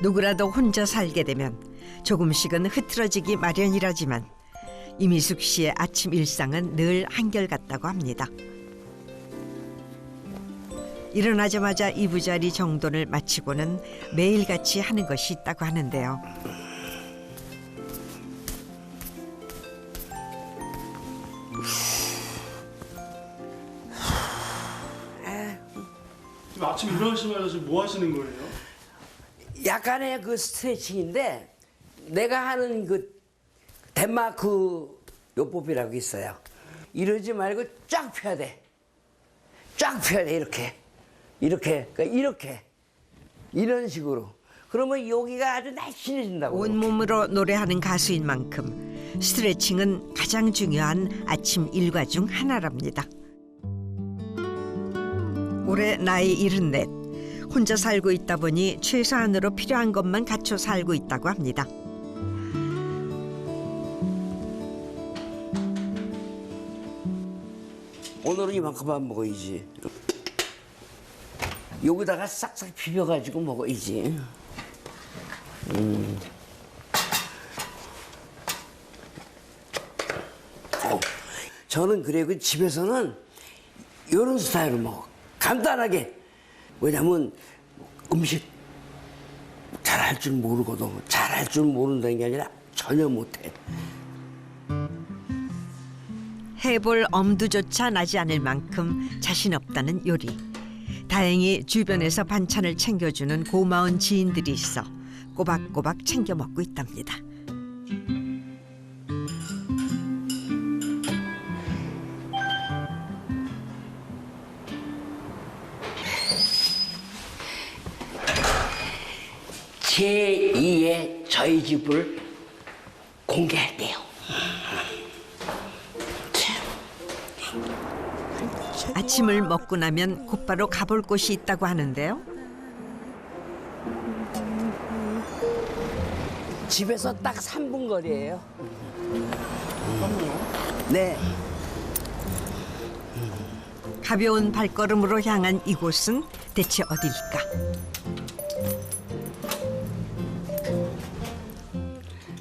누구라도 혼자 살게 되면 조금씩은 흐트러지기 마련이라지만 이미숙 씨의 아침 일상은 늘 한결같다고 합니다. 일어나자마자 이부자리 정돈을 마치고는 매일같이 하는 것이 있다고 하는데요. 지금 아침 일어나시자마자 지금 뭐 하시는 거예요? 약간의 그 스트레칭인데 내가 하는 그 덴마크 요법이라고 있어요. 이러지 말고 쫙 펴야 돼. 쫙 펴야 돼. 이렇게 그러니까 이런 식으로. 그러면 여기가 아주 날씬해진다고. 온몸으로 노래하는 가수인 만큼 스트레칭은 가장 중요한 아침 일과 중 하나랍니다. 올해 나이 74. 혼자 살고 있다 보니 최소한으로 필요한 것만 갖춰 살고 있다고 합니다. 오늘은 이만큼만 먹어야지. 여기다가 싹싹 비벼가지고 먹어야지. 저는 그래 그 집에서는 이런 스타일로 먹어. 간단하게. 왜냐면 음식 잘할 줄 모르거든. 잘할 줄 모른다는 게 아니라 전혀 못해. 해볼 엄두조차 나지 않을 만큼 자신 없다는 요리. 다행히 주변에서 반찬을 챙겨주는 고마운 지인들이 있어 꼬박꼬박 챙겨 먹고 있답니다. 제2의 저희 집을 공개할게요. 아침을 먹고 나면 곧바로 가볼 곳이 있다고 하는데요. 집에서 딱 3분 거리예요. 네. 가벼운 발걸음으로 향한 이곳은 대체 어딜까?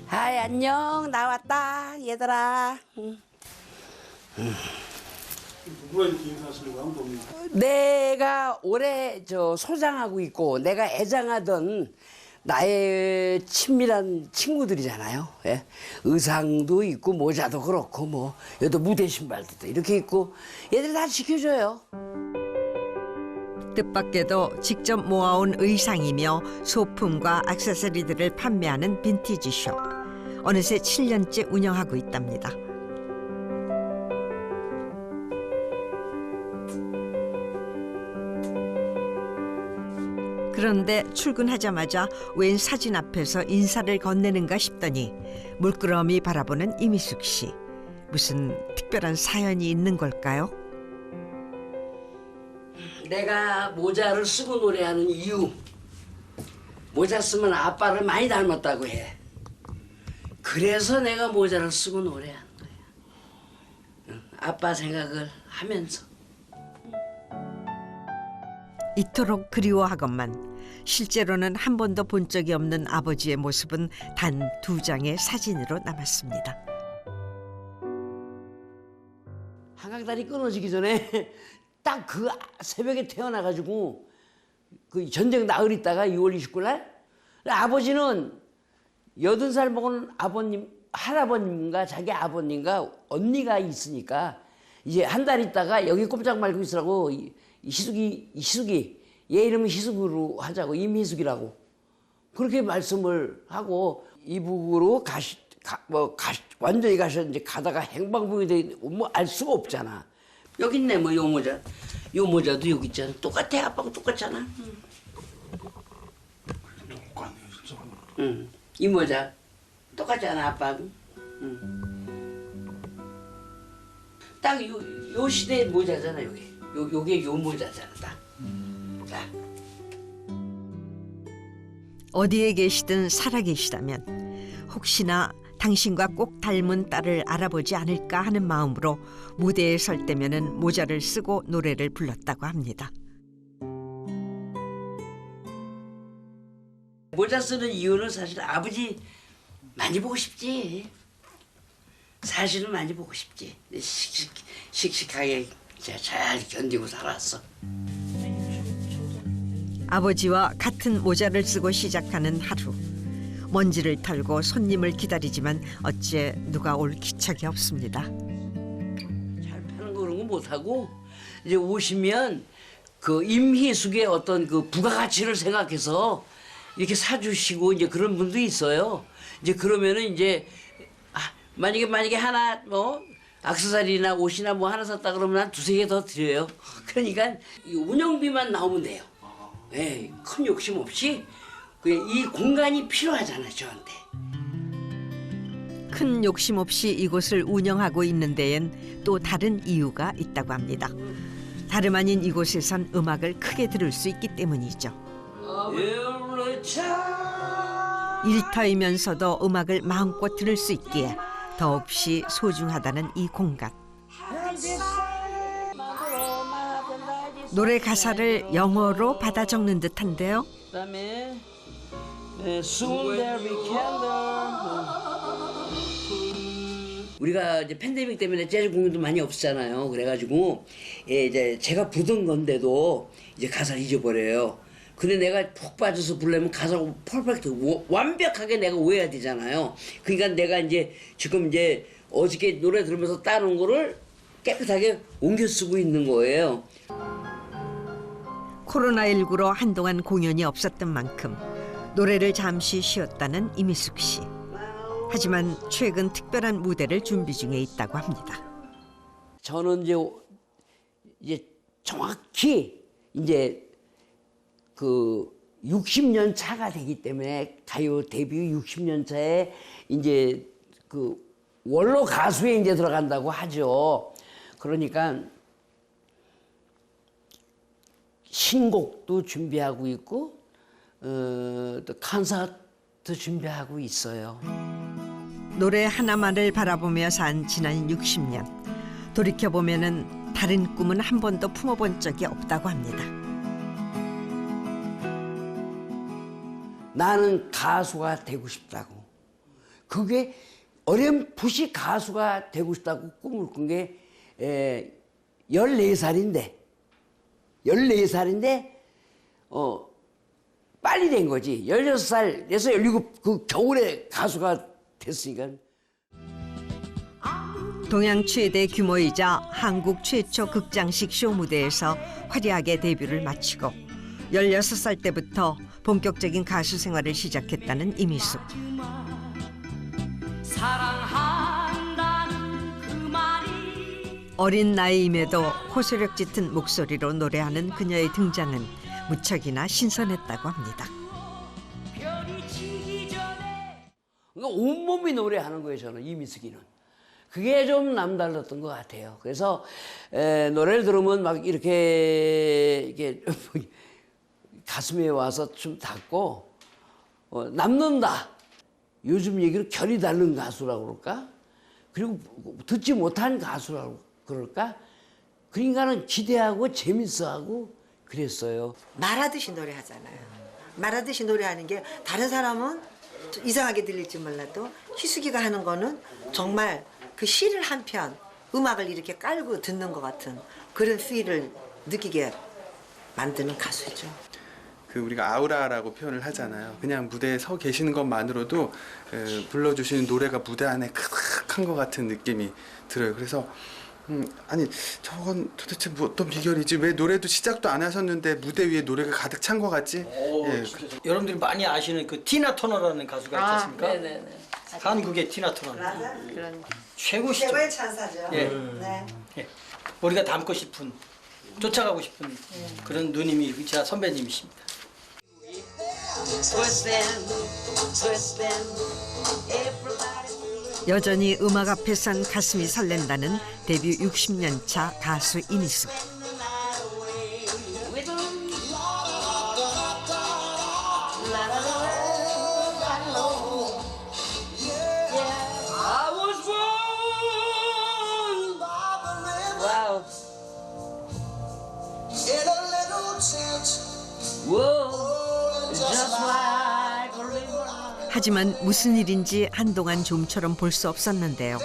하이 안녕 나왔다 얘들아. 누구랑 이렇게 인사하시려고 아무도 없는데. 내가 올해 소장하고 있고 내가 애장하던 나의 친밀한 친구들이잖아요. 예? 의상도 있고 모자도 그렇고 뭐 여기도 무대 신발도 이렇게 있고 얘들 다 지켜줘요. 뜻밖에도 직접 모아온 의상이며 소품과 액세서리들을 판매하는 빈티지 숍. 어느새 7년째 운영하고 있답니다. 그런데 출근하자마자 웬 사진 앞에서 인사를 건네는가 싶더니 물끄러미 바라보는 이미숙 씨. 무슨 특별한 사연이 있는 걸까요? 내가 모자를 쓰고 노래하는 이유. 모자 쓰면 아빠를 많이 닮았다고 해. 그래서 내가 모자를 쓰고 노래하는 거야. 응, 아빠 생각을 하면서. 이토록 그리워하건만 실제로는 한 번도 본 적이 없는 아버지의 모습은 단 2장의 사진으로 남았습니다. 한강다리 끊어지기 전에 딱 그 새벽에 태어나가지고 그 전쟁 나흘 있다가 6월 29일 날 아버지는 80살 먹은 아버님, 할아버님과 자기 아버님과 언니가 있으니까 이제 한 달 있다가 여기 꼼짝 말고 있으라고 희숙이 얘 이름은 희숙으로 하자고 임희숙이라고 그렇게 말씀을 하고 이북으로 완전히 가셨는지 가다가 행방불명이 돼 뭐 알 수가 없잖아. 여기 있네 뭐 요 모자. 요 모자도 여기 있잖아. 똑같아 아빠하고 똑같잖아. 똑같네요 진짜. 응. 이 모자 똑같잖아 아빠하고. 딱 요 시대의 모자잖아 요게. 요게 요 모자잖아 딱. 자. 어디에 계시든 살아계시다면 혹시나 당신과 꼭 닮은 딸을 알아보지 않을까 하는 마음으로 무대에 설 때면은 모자를 쓰고 노래를 불렀다고 합니다. 모자 쓰는 이유는 사실 아버지 많이 보고 싶지. 사실은 많이 보고 싶지. 씩씩하게 잘 견디고 살았어. 아버지와 같은 모자를 쓰고 시작하는 하루. 먼지를 털고 손님을 기다리지만 어째 누가 올 기척이 없습니다. 잘 파는 거 그런 거 못하고 이제 오시면 그 임희숙의 어떤 그 부가가치를 생각해서 이렇게 사주시고 이제 그런 분도 있어요. 이제 그러면은 이제 만약에 하나 뭐 액세서리나 옷이나 뭐 하나 샀다 그러면 한 두세 개 더 드려요. 그러니까 이 운영비만 나오면 돼요. 예, 큰 욕심 없이 그냥 이 공간이 필요하잖아요, 저한테. 큰 욕심 없이 이곳을 운영하고 있는 데엔 또 다른 이유가 있다고 합니다. 다름 아닌 이곳에선 음악을 크게 들을 수 있기 때문이죠. 일터이면서도 음악을 마음껏 들을 수 있기에 더없이 소중하다는 이 공간. 노래 가사를 영어로 받아 적는 듯한데요. 그다음에 Soon There'll Be Candle. 우리가 이제 팬데믹 때문에 재즈 공연도 많이 없잖아요. 그래가지고 이제 제가 부르던 건데도 이제 가사를 잊어버려요. 근데 내가 푹 빠져서 부르려면 가사가 퍼펙트 완벽하게 내가 외워야 되잖아요. 그러니까 내가 이제 지금 이제 어저께 노래 들으면서 따놓은 거를 깨끗하게 옮겨 쓰고 있는 거예요. 코로나19로 한동안 공연이 없었던 만큼 노래를 잠시 쉬었다는 이미숙 씨. 하지만 최근 특별한 무대를 준비 중에 있다고 합니다. 저는 이제 정확히 이제 그 60년 차가 되기 때문에 가요 데뷔 60년 차에 이제 그 원로 가수에 이제 들어간다고 하죠. 그러니까 신곡도 준비하고 있고 또 콘서트 준비하고 있어요. 노래 하나만을 바라보며 산 지난 60년. 돌이켜보면은 다른 꿈은 한 번도 품어본 적이 없다고 합니다. 나는 가수가 되고 싶다고. 그게 어렴풋이 가수가 되고 싶다고 꿈을 꾼 게 14살인데 빨리 된 거지. 16살에서 17 그 겨울에 가수가 됐으니까. 동양 최대 규모이자 한국 최초 극장식 쇼 무대에서 화려하게 데뷔를 마치고 16살 때부터 본격적인 가수 생활을 시작했다는 이미숙. 어린 나이임에도 호소력 짙은 목소리로 노래하는 그녀의 등장은 무척이나 신선했다고 합니다. 그러니까 온몸이 노래하는 거예요, 저는 이미숙이는. 그게 좀 남달랐던 것 같아요. 그래서 노래를 들으면 막 이렇게 가슴에 와서 좀 닿고 남는다. 요즘 얘기로 결이 다른 가수라고 그럴까? 그리고 듣지 못한 가수라고 그럴까? 그러니까는 기대하고 재밌어하고 그랬어요. 말하듯이 노래하잖아요. 말하듯이 노래하는 게 다른 사람은 이상하게 들릴지 몰라도 희숙이가 하는 거는 정말 그 시를 한 편, 음악을 이렇게 깔고 듣는 것 같은 그런 필을 느끼게 만드는 가수죠. 그 우리가 아우라라고 표현을 하잖아요. 그냥 무대에 서 계시는 것만으로도 불러주시는 노래가 무대 안에 크크한 것 같은 느낌이 들어요. 그래서 아니 저건 도대체 뭐 어떤 비결이지? 왜 노래도 시작도 안 하셨는데 무대 위에 노래가 가득 찬 것 같지? 예. 여러분들이 많이 아시는 그 티나 터너라는 가수가 있지 않습니까? 네네네. 한국의 티나 터너. 맞아. 그런 최고시죠. 최고의 찬사죠. 예. 네. 예. 우리가 닮고 싶은, 쫓아가고 싶은 그런 누님이 진짜 선배님이십니다. 여전히 음악 앞에 선 가슴이 설렌다는 데뷔 60년 차 가수 이미숙. Whoa, just like 하지만 무슨 일인지 한동안 좀처럼 볼 수 없었는데요.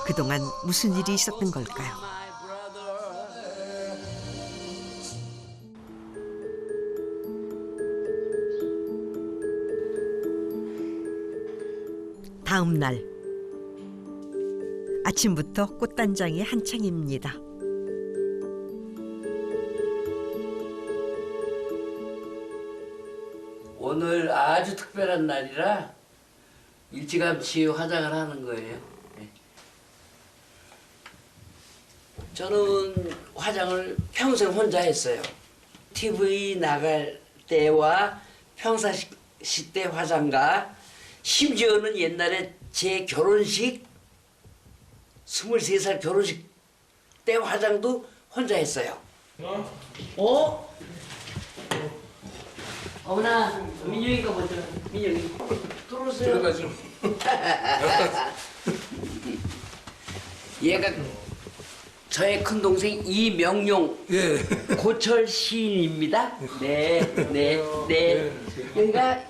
그동안 무슨 일이 있었던 걸까요? 다음 날 아침부터 꽃단장이 한창입니다. 오늘 아주 특별한 날이라 일찌감치 화장을 하는 거예요. 네. 저는 화장을 평생 혼자 했어요. TV 나갈 때와 평상시 때 화장과 심지어는 옛날에 제 결혼식 23살 결혼식 때 화장도 혼자 했어요. 어? 어머나, 민영이가 먼저. 민영이. 들어오세요. 들어가죠. 얘가 저의 큰 동생 이명용 예. 고철 시인입니다. 네, 네, 네. 여기가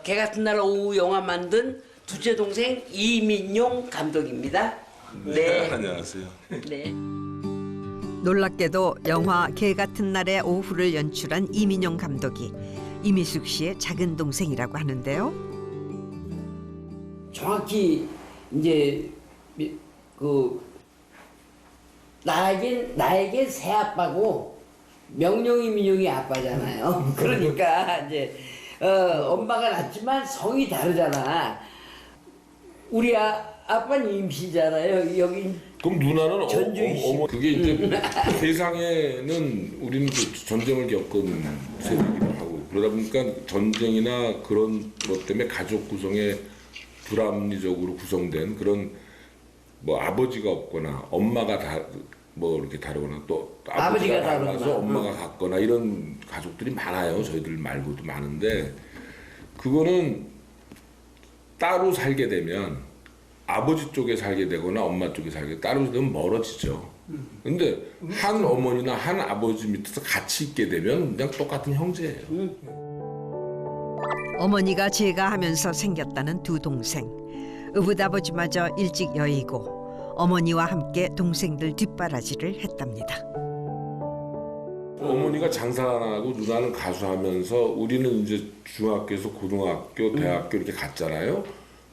개 같은 날 오후 영화 만든 둘째 동생 이민용 감독입니다. 네. 안녕하세요. 네. 놀랍게도 영화 개 같은 날의 오후를 연출한 이민용 감독이 이미숙 씨의 작은 동생이라고 하는데요. 정확히 이제 그 나에게 새 아빠고 명령이 민용이 아빠잖아요. 그러니까 이제 엄마가 낳지만 성이 다르잖아. 우리 아빠는 임시잖아요. 여기 그럼 누나는 전주이시. 어머 그게 이제 세상에는 우리는 그 전쟁을 겪은 세대이기도 하고 그러다 보니까 전쟁이나 그런 것 때문에 가족 구성에 불합리적으로 구성된 그런 뭐 아버지가 없거나 엄마가 다 뭐 이렇게 다르거나 또 아버지가 달라서 엄마가 같거나 이런 가족들이 많아요. 저희들 말고도 많은데 그거는 따로 살게 되면 아버지 쪽에 살게 되거나 엄마 쪽에 살게 따로 되면 멀어지죠. 근데 한 어머니나 한 아버지 밑에서 같이 있게 되면 그냥 똑같은 형제예요. 어머니가 제가하면서 생겼다는 두 동생. 의붓아버지마저 일찍 여의고 어머니와 함께 동생들 뒷바라지를 했답니다. 어머니가 장사 안 하고 누나는 가수하면서 우리는 이제 중학교에서 고등학교, 대학교 이렇게 갔잖아요.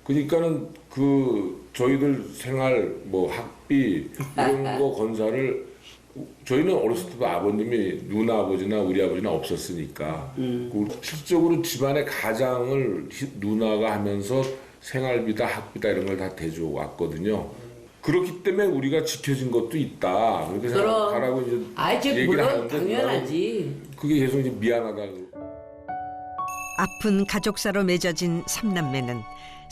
그러니까는 그 저희들 생활 뭐 학비 이런 거 건사를 저희는 어렸을 때도 아버님이 누나 아버지나 우리 아버지는 없었으니까 그 실적으로 집안의 가장을 누나가 하면서 생활비다 학비다 이런 걸 다 대줘 왔거든요. 그렇기 때문에 우리가 지켜진 것도 있다. 그렇게 생각하라고 이제 얘기를 물론 하는데 당연하지. 그게 계속 이제 미안하다고. 아픈 가족사로 맺어진 삼남매는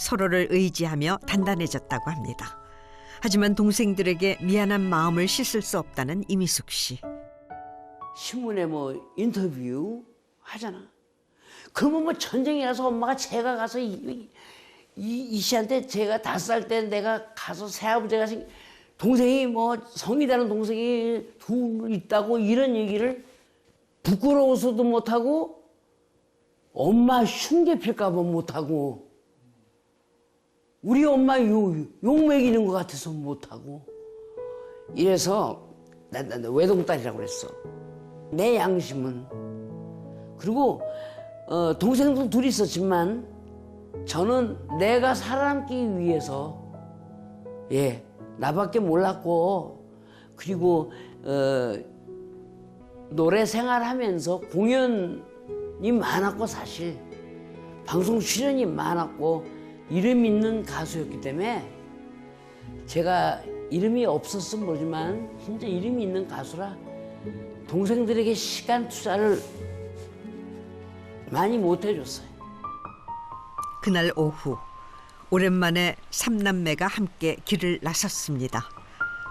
서로를 의지하며 단단해졌다고 합니다. 하지만 동생들에게 미안한 마음을 씻을 수 없다는 이미숙 씨. 신문에 뭐 인터뷰 하잖아. 그러면 뭐 전쟁이라서 엄마가 제가 가서 이 씨한테 제가 5살 때 내가 가서 새아버지가 동생이 뭐 성이 다른 동생이 둘 있다고 이런 얘기를 부끄러워서도 못하고 엄마 흉내 필까 봐 못하고 우리 엄마 욕 먹이는 것 같아서 못하고 이래서 난 외동딸이라고 그랬어. 내 양심은. 그리고 동생도 둘이 있었지만 저는 내가 살아남기 위해서 나밖에 몰랐고 그리고 노래 생활하면서 공연이 많았고 사실 방송 출연이 많았고 이름 있는 가수였기 때문에 제가 이름이 없었으면 모르지만 진짜 이름이 있는 가수라 동생들에게 시간 투자를 많이 못 해줬어요. 그날 오후 오랜만에 삼남매가 함께 길을 나섰습니다.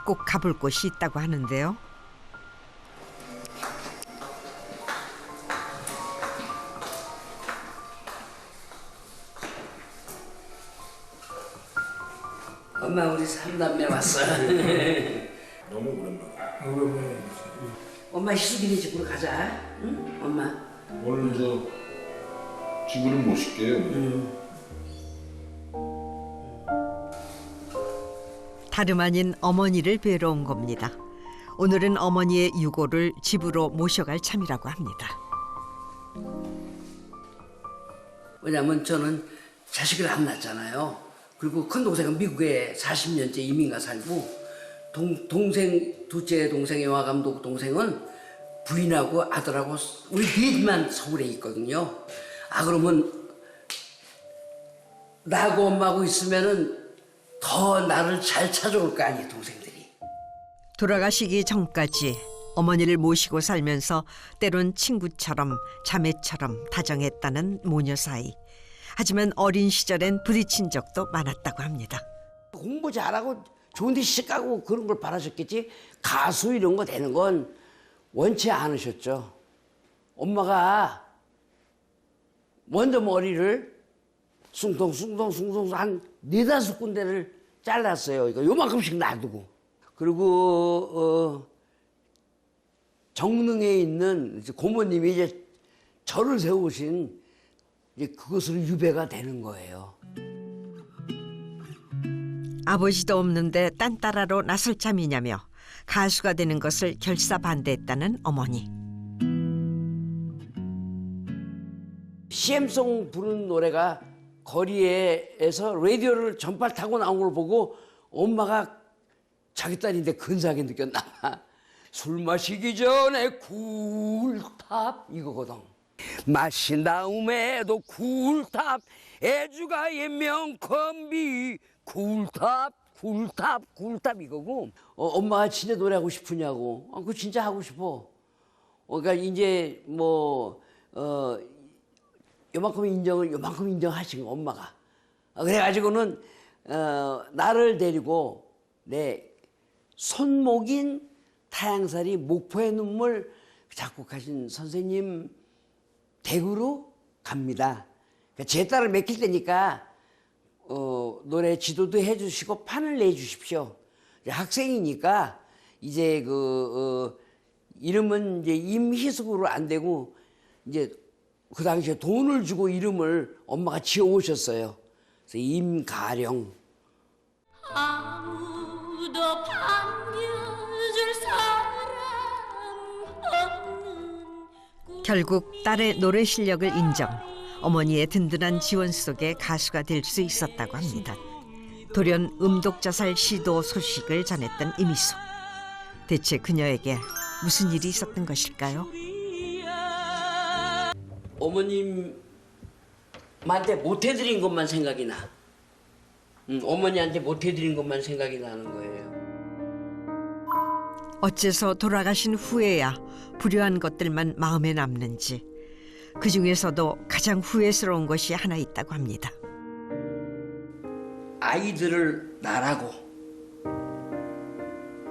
꼭 가볼 곳이 있다고 하는데요. 엄마 우리 삼남매 왔어. 너무 오랜만에. 엄마 희숙이네 집으로 가자. 응? 엄마. 오늘 저 집으로 모실게요. 다름 아닌 어머니를 뵈러 온 겁니다. 오늘은 어머니의 유고를 집으로 모셔갈 참이라고 합니다. 왜냐면 저는 자식을 안 낳았잖아요. 그리고 큰 동생은 미국에 40년째 이민가 살고 동생 둘째 동생 영화 감독 동생은 부인하고 아들하고 우리 넷만 서울에 있거든요. 그러면 나하고 엄마하고 있으면은 더 나를 잘 찾아올 거 아니에요, 동생들이. 돌아가시기 전까지 어머니를 모시고 살면서 때론 친구처럼 자매처럼 다정했다는 모녀 사이. 하지만 어린 시절엔 부딪힌 적도 많았다고 합니다. 공부 잘하고 좋은 데 시집 가고 그런 걸 바라셨겠지 가수 이런 거 되는 건 원치 않으셨죠. 엄마가 먼저 머리를 숭덩숭덩 한 4-5군데를 잘랐어요. 이거 요만큼씩 놔두고. 그리고 정릉에 있는 이제 고모님이 이제 절을 세우신 이제 그것으로 유배가 되는 거예요. 아버지도 없는데 딴따라로 나설 참이냐며 가수가 되는 것을 결사반대했다는 어머니. CM송 부르는 노래가 거리에서 라디오를 전파를 타고 나온 걸 보고 엄마가 자기 딸인데 근사하게 느꼈나 봐. 술 마시기 전에 굴탑 이거거든. 마신 다음에도 굴탑 애주가 예명컴비 굴탑 이거고. 엄마가 진짜 노래하고 싶으냐고. 그거 진짜 하고 싶어. 그러니까 이제 요만큼 인정하신 거 엄마가. 그래가지고는 나를 데리고 내 손목인 타향살이 목포의 눈물 작곡하신 선생님 댁으로 갑니다. 그러니까 제 딸을 맡길 때니까 노래 지도도 해주시고 판을 내주십시오. 학생이니까 이제 이름은 이제 임희숙으로 안 되고 이제 그 당시에 돈을 주고 이름을 엄마가 지어 오셨어요. 그래서 임가령. 아무도 반겨줄 사람 없는 결국 딸의 노래 실력을 인정. 어머니의 든든한 지원 속에 가수가 될 수 있었다고 합니다. 돌연 음독자살 시도 소식을 전했던 이미숙. 대체 그녀에게 무슨 일이 있었던 것일까요? 어머님한테 못해드린 것만 생각이 나. 어머니한테 못해드린 것만 생각이 나는 거예요. 어째서 돌아가신 후에야 불효한 것들만 마음에 남는지. 그중에서도 가장 후회스러운 것이 하나 있다고 합니다. 아이들을 낳으라고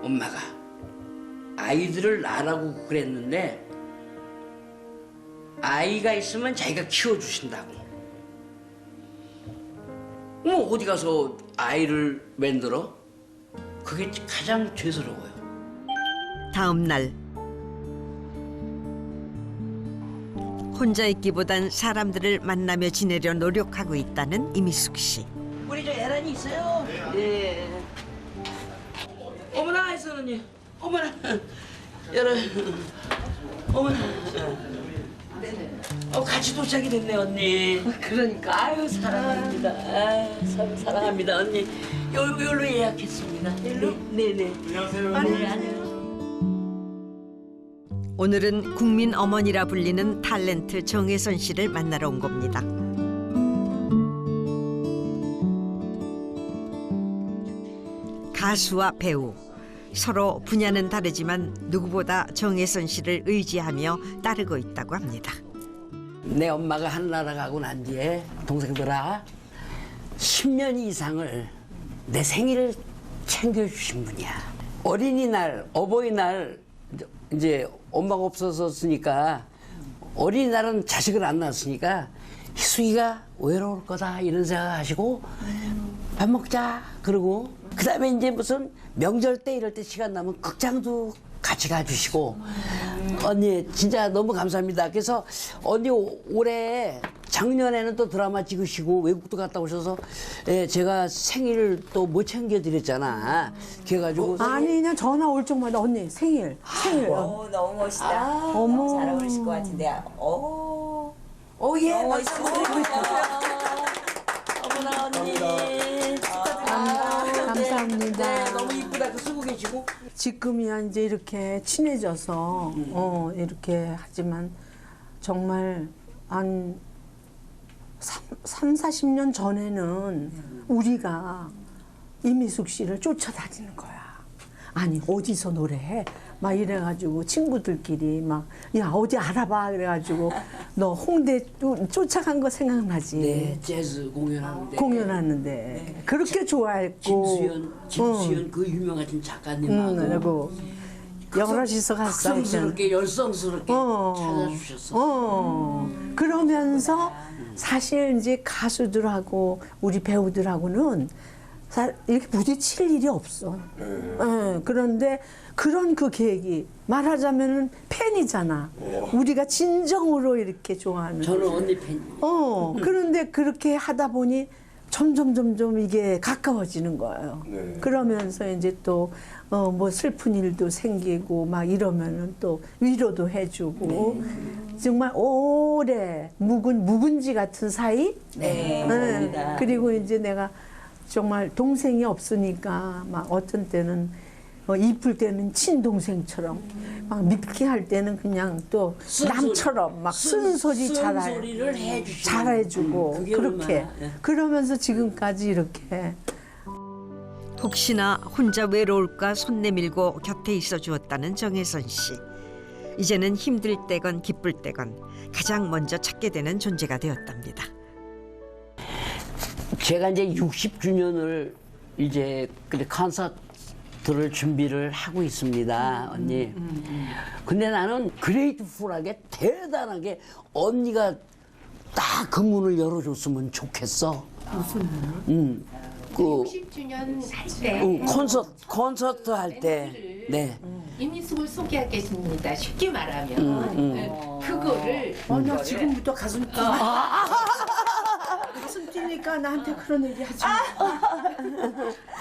엄마가 아이들을 낳으라고 그랬는데 아이가 있으면 자기가 키워주신다고. 어디 가서 아이를 만들어? 그게 가장 죄스러워요. 다음 날 혼자 있기보단 사람들을 만나며 지내려 노력하고 있다는 이미숙 씨. 우리 저 애란이 있어요? 네. 어머나 했어 언니. 어머나. 어머나. 같이 도착이 됐네 언니. 그러니까 아유 사랑합니다. 사랑합니다 언니. 여기로 예약했습니다. 네네. 안녕하세요. 안녕. 오늘은 국민 어머니라 불리는 탤런트 정혜선 씨를 만나러 온 겁니다. 가수와 배우 서로 분야는 다르지만 누구보다 정혜선 씨를 의지하며 따르고 있다고 합니다. 내 엄마가 하늘나라 가고 난 뒤에 동생들아 10년 이상을 내 생일을 챙겨주신 분이야. 어린이날, 어버이날 이제 엄마가 없어졌으니까 어린이날은 자식을 안 낳았으니까 희숙이가 외로울 거다 이런 생각하시고 밥 먹자 그러고 그다음에 이제 무슨 명절 때 이럴 때 시간 나면 극장도 같이 가주시고 언니 진짜 너무 감사합니다. 그래서 언니 올해 작년에는 또 드라마 찍으시고 외국도 갔다 오셔서 예, 제가 생일을 또 못 챙겨드렸잖아. 그래가지고 아니 그냥 전화 올 적마다 언니 생일. 너무 멋있다. 어머. 잘 어울리실 것 같은데. 예. 멋있어. 어머나 언니 감사합니다. 네, 너무 이쁘다. 그 쓰고 계시고. 지금이야 이제 이렇게 친해져서 이렇게 하지만 정말 한 40년 전에는 우리가 이미숙 씨를 쫓아다니는 거야. 아니 어디서 노래해? 막 이래가지고 친구들끼리 막 야 어디 알아봐 그래가지고 너 홍대 쫓아간 거 생각나지? 네, 재즈 공연하는데. 공연하는데 그렇게 좋아했고 김수현 그 유명하신 작가님하고 그리고 여럿이서 갔어. 성스럽게 열성스럽게 찾아주셨어. 그러면서 사실 이제 가수들하고 우리 배우들하고는 이렇게 부딪힐 일이 없어. 그런데 그런 그 계획이 말하자면은 팬이잖아. 우리가 진정으로 이렇게 좋아하는. 저는 언니 팬이에요. 그런데 그렇게 하다 보니 점점 이게 가까워지는 거예요. 그러면서 이제 또 뭐 슬픈 일도 생기고 막 이러면은 또 위로도 해주고 정말 오래 묵은지 같은 사이. 맞습니다. 그리고 이제 내가 정말 동생이 없으니까 막 어떤 때는 이쁠 때는 친동생처럼 막 밉게 할 때는 그냥 또 남처럼 막 쓴소리 소리를 잘해주고 그게 그렇게 얼마나, 예. 그러면서 지금까지 이렇게 혹시나 혼자 외로울까 손 내밀고 곁에 있어 주었다는 정혜선 씨. 이제는 힘들 때건 기쁠 때건 가장 먼저 찾게 되는 존재가 되었답니다. 제가 이제 60주년을 이제 콘서트를 준비를 하고 있습니다, 언니. 근데 나는 그레이트풀하게 대단하게 언니가 딱 그 문을 열어줬으면 좋겠어. 무슨 문? 그 60주년 할 때 콘서트 할 때, 네. 이미숙을 소개하겠습니다. 쉽게 말하면 그거를 나 지금부터 가슴 가슴 뛰니까 나한테 그런 얘기 하지 마.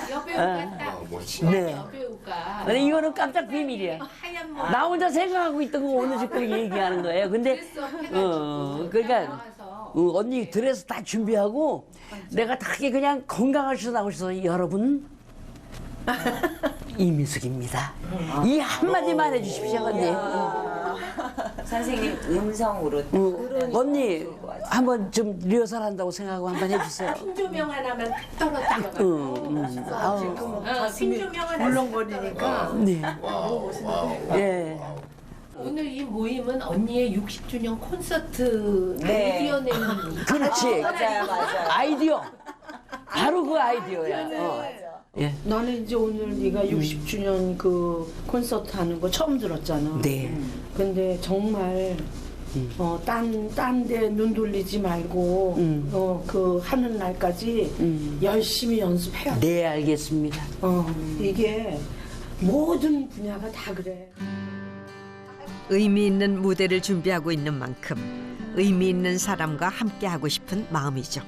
여배우가 딱 네. 여배우가 근데 이거는 깜짝 비밀이야. 하얀 머리 나 혼자 생각하고 있던 거 오늘 지금 얘기하는 거예요. 근데 그래서 해가지고 그러니까 나와서 언니 드레스 다 준비하고 내가 되게 그냥 건강하셔서 나오셔서 여러분 이미숙입니다. 이 한마디만 해주십시오, 언니. 선생님 음성으로 언니 한번 좀 리허설 한다고 생각하고 한번 해주세요. 핀 조명 하나만 떨어뜨려가지고 핀 조명 하나 물렁거리니까. 네. 예. 오늘 이 모임은 언니의 60주년 콘서트 아이디어 내는 그렇지. 맞아요. 아이디어. 바로 그 아이디어야. 예. 나는 이제 오늘 네가 60주년 그 콘서트 하는 거 처음 들었잖아. 네. 근데 정말 딴 데 눈 돌리지 말고 그 하는 날까지 열심히 연습해야 돼. 네, 알겠습니다. 이게 모든 분야가 다 그래. 의미 있는 무대를 준비하고 있는 만큼 의미 있는 사람과 함께하고 싶은 마음이죠.